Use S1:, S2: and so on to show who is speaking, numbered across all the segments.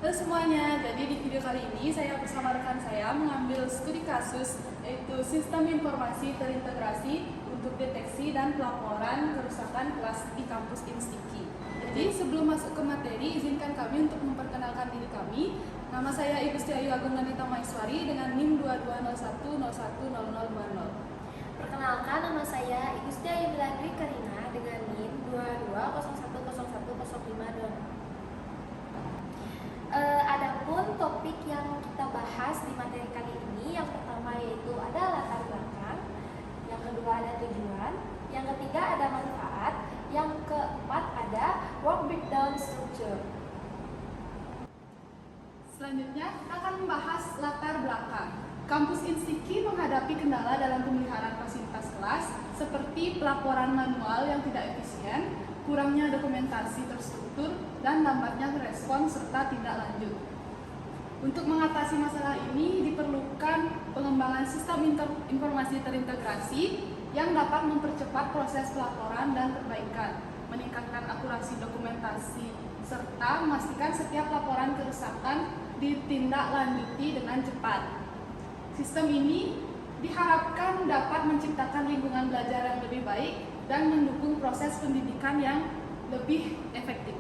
S1: Halo semuanya, jadi di video kali ini saya bersama rekan saya mengambil studi kasus yaitu Sistem Informasi Terintegrasi untuk Deteksi dan Pelaporan Kerusakan Kelas di Kampus Instiki. Jadi sebelum masuk ke materi, izinkan kami untuk memperkenalkan diri kami. Nama saya Ibu Setiayu Agung Nandita Maiswari dengan NIM 2201010020.
S2: Perkenalkan, nama saya Ibu Setiayu Bilandri Karina dengan NIM 2201010520. Adapun topik yang kita bahas di materi kali ini, yang pertama yaitu ada latar belakang, yang kedua ada tujuan, yang ketiga ada manfaat, yang keempat ada work breakdown structure.
S1: Selanjutnya kita akan membahas latar belakang. Kampus Instiki menghadapi kendala dalam pemeliharaan fasilitas kelas seperti pelaporan manual yang tidak efisien, kurangnya dokumentasi terstruktur, dan lambatnya respon serta tindak lanjut. Untuk mengatasi masalah ini diperlukan pengembangan sistem informasi terintegrasi yang dapat mempercepat proses pelaporan dan perbaikan, meningkatkan akurasi dokumentasi, serta memastikan setiap laporan kerusakan ditindaklanjuti dengan cepat. Sistem ini diharapkan dapat menciptakan lingkungan belajar yang lebih baik dan mendukung proses pendidikan yang lebih efektif.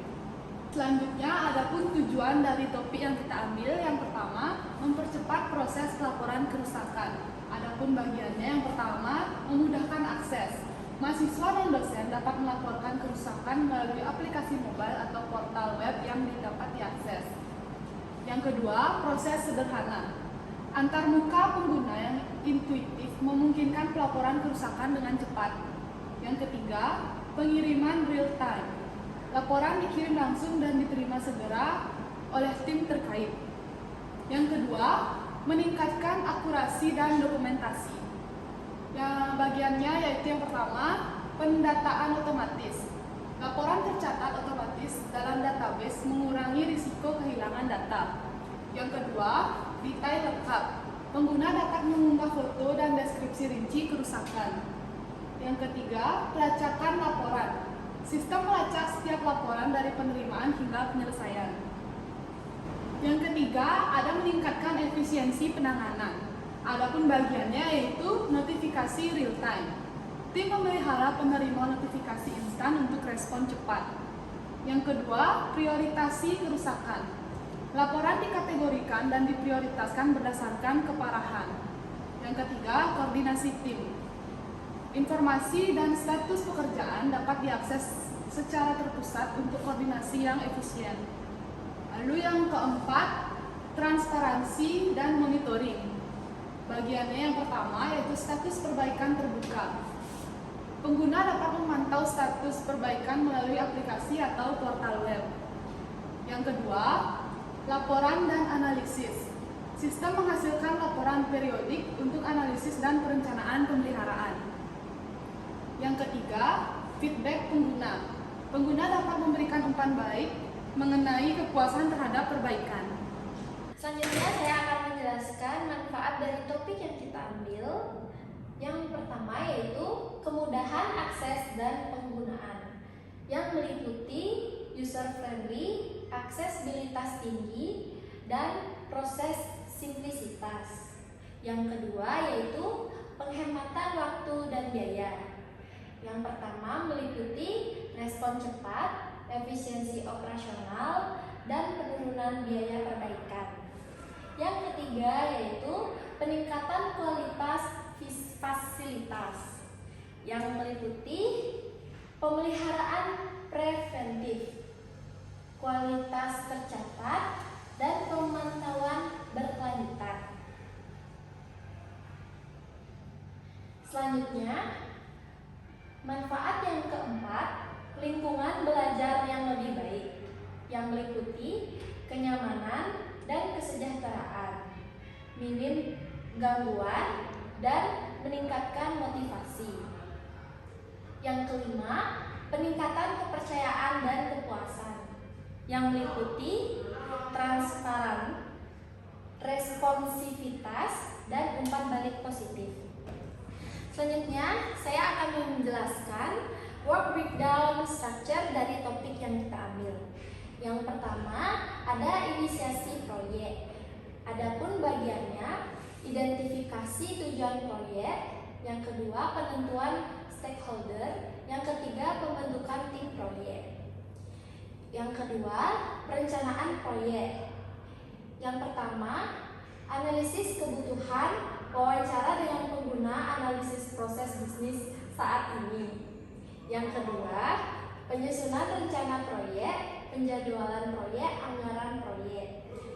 S1: Selanjutnya, adapun tujuan dari topik yang kita ambil, yang pertama, mempercepat proses pelaporan kerusakan. Adapun bagiannya yang pertama, memudahkan akses. Mahasiswa dan dosen dapat melaporkan kerusakan melalui aplikasi mobile atau portal web yang dapat diakses. Yang kedua, proses sederhana. Antarmuka pengguna yang intuitif memungkinkan pelaporan kerusakan dengan cepat. Yang ketiga, pengiriman real time. Laporan dikirim langsung dan diterima segera oleh tim terkait. Yang kedua, meningkatkan akurasi dan dokumentasi. Yang bagiannya yaitu yang pertama, pendataan otomatis. Laporan tercatat otomatis dalam database mengurangi risiko kehilangan data. Yang kedua, detail lengkap. Pengguna dapat mengunggah foto dan deskripsi rinci kerusakan. Yang ketiga, pelacakan laporan. Sistem melacak setiap laporan dari penerimaan hingga penyelesaian. Yang ketiga, ada meningkatkan efisiensi penanganan. Adapun bagiannya yaitu notifikasi real time. Tim memelihara penerima notifikasi instan untuk respon cepat. Yang kedua, prioritasi kerusakan. Laporan dikategorikan dan diprioritaskan berdasarkan keparahan. Yang ketiga, koordinasi tim. Informasi dan status pekerjaan dapat diakses secara terpusat untuk koordinasi yang efisien. Lalu yang keempat, transparansi dan monitoring. Bagiannya yang pertama yaitu status perbaikan terbuka. Pengguna dapat memantau status perbaikan melalui aplikasi atau portal web. Yang kedua, laporan dan analisis. Sistem menghasilkan laporan periodik untuk analisis dan perencanaan pemeliharaan. Yang ketiga, feedback pengguna. Pengguna dapat memberikan umpan baik mengenai kepuasan terhadap perbaikan.
S2: Selanjutnya saya akan menjelaskan manfaat dari topik yang kita ambil. Yang pertama yaitu kemudahan akses dan penggunaan, yang meliputi user friendly, aksesibilitas tinggi, dan proses simplisitas. Yang kedua yaitu penghematan waktu dan biaya. Yang pertama meliputi respon cepat, efisiensi operasional, dan penurunan biaya perbaikan. Yang ketiga yaitu peningkatan kualitas fasilitas, yang meliputi pemeliharaan preventif, kualitas tercatat, dan pemantauan berkelanjutan. Selanjutnya, manfaat yang keempat, lingkungan belajar yang lebih baik, yang meliputi kenyamanan dan kesejahteraan, minim gangguan, dan meningkatkan motivasi. Yang kelima, peningkatan kepercayaan dan kepuasan, yang meliputi transparan, responsivitas, dan umpan balik positif. Selanjutnya, saya akan menjelaskan work breakdown structure dari topik yang kita ambil, Yang pertama ada inisiasi proyek. Adapun bagiannya identifikasi tujuan proyek, yang kedua penentuan stakeholder, yang ketiga pembentukan tim proyek. Yang kedua perencanaan proyek. Yang pertama analisis kebutuhan, wawancara dengan pengguna, analisis proses bisnis saat ini. Yang kedua penyusunan rencana proyek, penjadwalan proyek, anggaran proyek.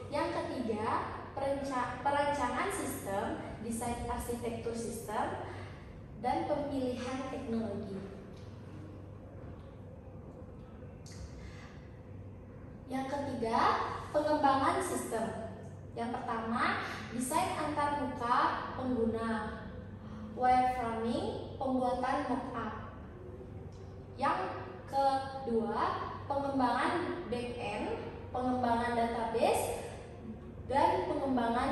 S2: Yang ketiga perancangan sistem, desain arsitektur sistem, dan pemilihan teknologi. Yang ketiga pengembangan sistem. Yang pertama desain antarmuka pengguna, wireframing, pembuatan mockup. Yang kedua pengembangan back-end, pengembangan database, dan pengembangan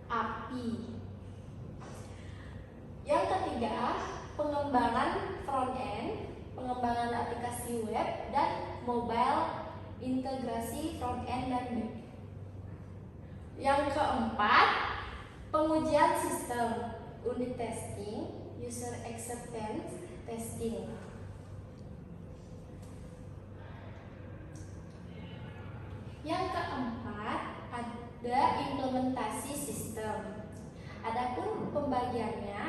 S2: API. Yang ketiga pengembangan front-end, pengembangan aplikasi web dan mobile, integrasi front-end dan back. Yang keempat pengujian sistem, unit testing, user acceptance testing. Yang keempat ada implementasi sistem. Adapun pembagiannya,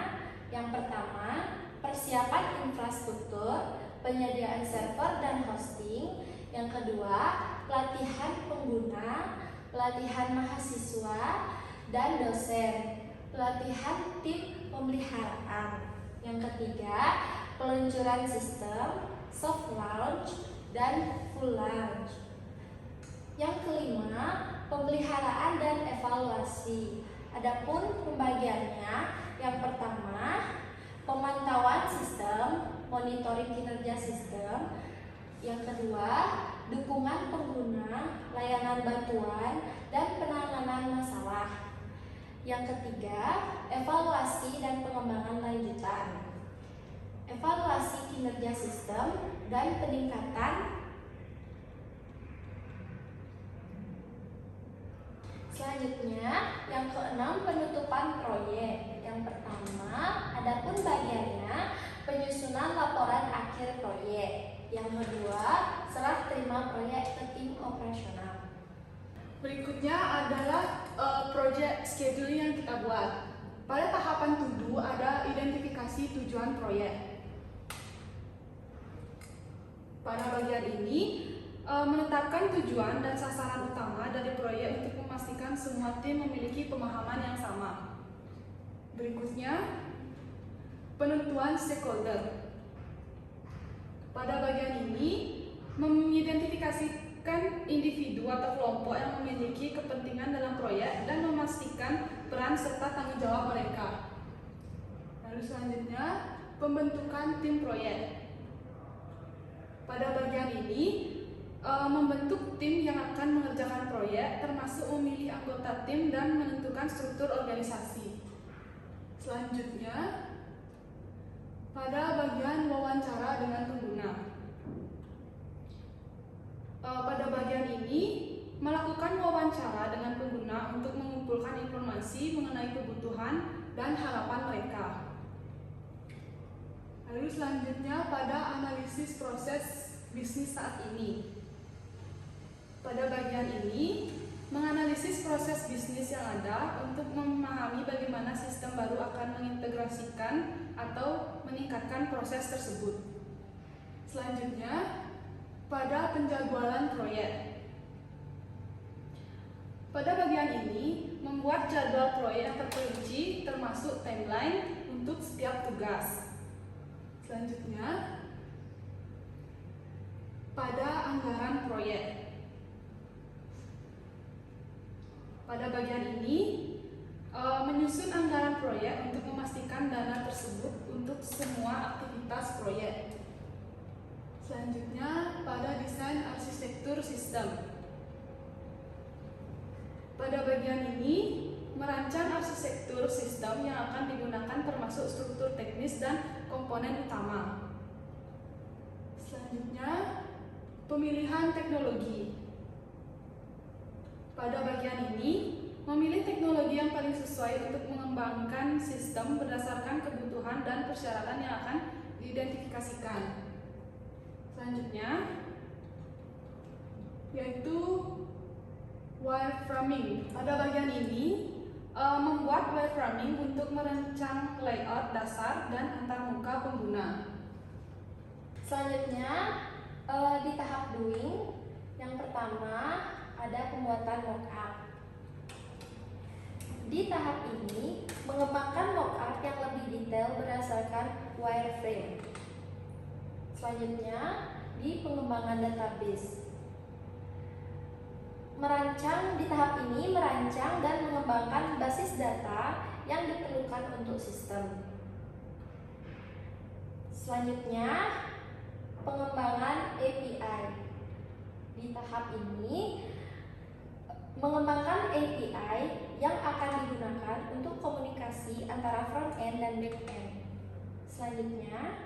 S2: yang pertama persiapan infrastruktur, penyediaan server dan hosting. Yang kedua pelatihan pengguna, pelatihan mahasiswa dan dosen, pelatihan tim pemeliharaan. Yang ketiga peluncuran sistem, soft launch dan full launch. Yang kelima pemeliharaan dan evaluasi. Adapun pembagiannya, yang pertama pemantauan sistem, monitoring kinerja sistem. Yang kedua dukungan pengguna, layanan bantuan, dan penanganan masalah. Yang ketiga evaluasi dan pengembangan lanjutan, evaluasi kinerja sistem dan peningkatan. Selanjutnya, yang keenam penutupan proyek. Yang pertama, adapun bagiannya penyusunan laporan akhir proyek. Yang kedua, serah terima proyek ke tim operasional.
S1: Berikutnya adalah project scheduling yang kita buat. Pada tahapan to-do ada identifikasi tujuan proyek. Pada bagian ini menetapkan tujuan dan sasaran utama dari proyek untuk memastikan semua tim memiliki pemahaman yang sama. Berikutnya, penentuan stakeholder. Pada bagian ini, mengidentifikasikan individu atau kelompok yang memiliki kepentingan dalam proyek dan memastikan peran serta tanggung jawab mereka. Lalu selanjutnya, pembentukan tim proyek. Pada bagian ini, membentuk tim yang akan mengerjakan proyek, termasuk memilih anggota tim dan menentukan struktur organisasi. Selanjutnya, pada bagian wawancara dengan pengguna. Pada bagian ini, melakukan wawancara dengan pengguna untuk mengumpulkan informasi mengenai kebutuhan dan harapan mereka. Lalu selanjutnya pada analisis proses bisnis saat ini. Pada bagian ini, menganalisis proses bisnis yang ada untuk memahami bagaimana sistem baru akan mengintegrasikan atau meningkatkan proses tersebut. Selanjutnya, pada penjadwalan proyek. Pada bagian ini, membuat jadwal proyek yang terperinci termasuk timeline untuk setiap tugas. Selanjutnya, pada anggaran proyek. Pada bagian ini, menyusun anggaran proyek untuk memastikan dana tersebut untuk semua aktivitas proyek. Selanjutnya, pada desain arsitektur sistem. Pada bagian ini, merancang arsitektur sistem yang akan digunakan termasuk struktur teknis dan komponen utama. Selanjutnya, pemilihan teknologi. Pada bagian ini, memilih teknologi yang paling sesuai untuk mengembangkan sistem berdasarkan kebutuhan dan persyaratan yang akan diidentifikasikan. Selanjutnya, yaitu wireframing. Pada bagian ini, membuat wireframing untuk merancang layout dasar dan antarmuka pengguna.
S2: Selanjutnya, di tahap doing, yang pertama ada pembuatan mockup. Di tahap ini, mengembangkan mockup yang lebih detail berdasarkan wireframe. Selanjutnya, di pengembangan database. Di tahap ini merancang dan mengembangkan basis data yang diperlukan untuk sistem. Selanjutnya, pengembangan API. Di tahap ini, mengembangkan API yang akan digunakan untuk komunikasi antara front end dan back end. Selanjutnya,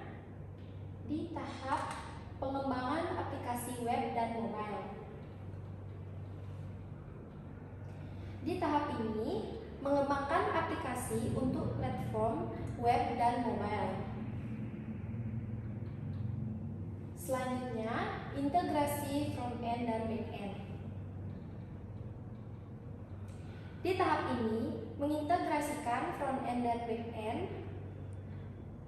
S2: di tahap pengembangan aplikasi web dan mobile. Di tahap ini, mengembangkan aplikasi untuk platform web dan mobile. Selanjutnya, integrasi front end dan back end. Di tahap ini, mengintegrasikan front end dan back end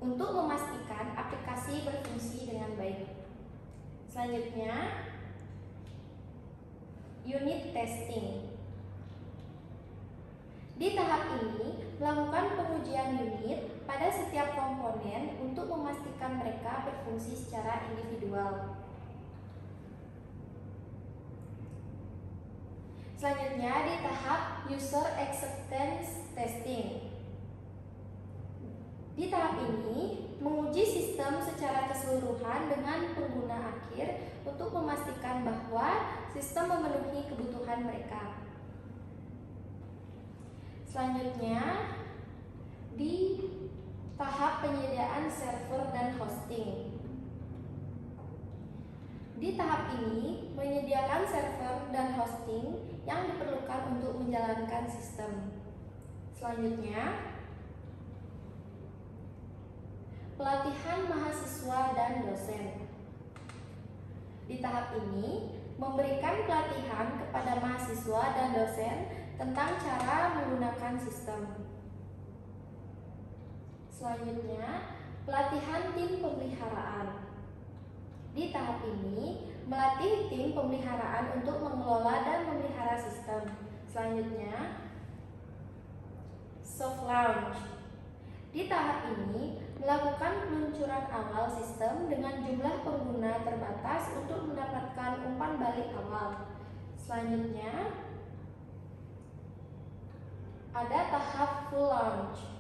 S2: untuk memastikan aplikasi berfungsi dengan baik. Selanjutnya, unit testing. Di tahap ini, melakukan pengujian unit pada setiap komponen untuk memastikan mereka berfungsi secara individual. Selanjutnya, di tahap user acceptance testing. Di tahap ini, menguji sistem secara keseluruhan dengan pengguna akhir untuk memastikan bahwa sistem memenuhi kebutuhan mereka. Selanjutnya, di tahap penyediaan server dan hosting. Di tahap ini, menyediakan server dan hosting yang diperlukan untuk menjalankan sistem. Selanjutnya, pelatihan mahasiswa dan dosen. Di tahap ini, memberikan pelatihan kepada mahasiswa dan dosen tentang cara menggunakan sistem. Selanjutnya, pelatihan tim pemeliharaan. Di tahap ini, melatih tim pemeliharaan untuk mengelola dan memelihara sistem. Selanjutnya, soft launch. Di tahap ini, melakukan peluncuran awal sistem dengan jumlah pengguna terbatas untuk mendapatkan umpan balik awal. Selanjutnya, ada tahap full launch.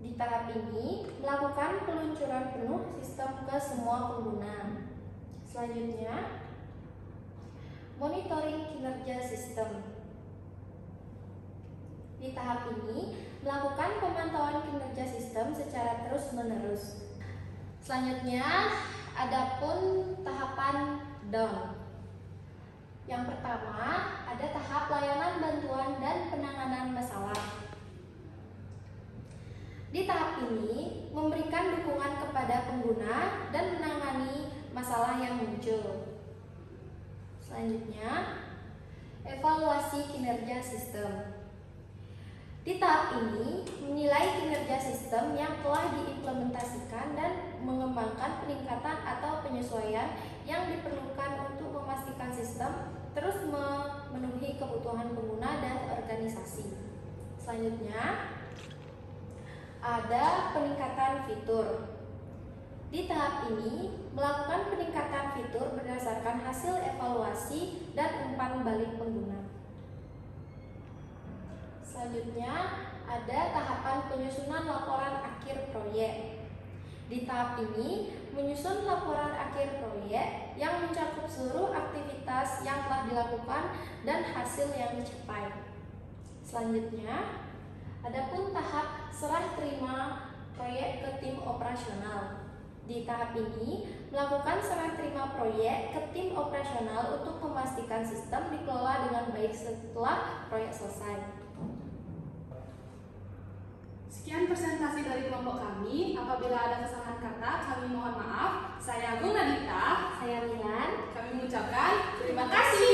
S2: Di tahap ini, melakukan peluncuran penuh sistem ke semua pengguna. Selanjutnya, monitoring kinerja sistem. Di tahap ini, melakukan pemantauan kinerja sistem secara terus-menerus. Selanjutnya, adapun tahapan down. Yang pertama, ada tahap layanan bantuan dan penanganan masalah. Di tahap ini, memberikan dukungan kepada pengguna dan menangani masalah yang muncul. Selanjutnya, evaluasi kinerja sistem. Di tahap ini, menilai kinerja sistem yang telah diimplementasikan dan mengembangkan peningkatan atau penyesuaian yang diperlukan untuk memastikan sistem terus memenuhi kebutuhan pengguna dan organisasi. Selanjutnya, ada peningkatan fitur. Di tahap ini, melakukan peningkatan fitur berdasarkan hasil evaluasi dan umpan balik pengguna. Selanjutnya, ada tahapan penyusunan laporan akhir proyek. Di tahap ini, menyusun laporan akhir proyek yang mencakup seluruh aktivitas yang telah dilakukan dan hasil yang dicapai. Selanjutnya, adapun tahap serah terima proyek ke tim operasional. Di tahap ini, melakukan serah terima proyek ke tim operasional untuk memastikan sistem dikelola dengan baik setelah proyek selesai.
S1: Sekian presentasi dari kelompok kami. Apabila ada kesalahan kata, kami mohon maaf. Saya Agung Nadita.
S2: Saya Milan.
S1: Kami mengucapkan terima kasih.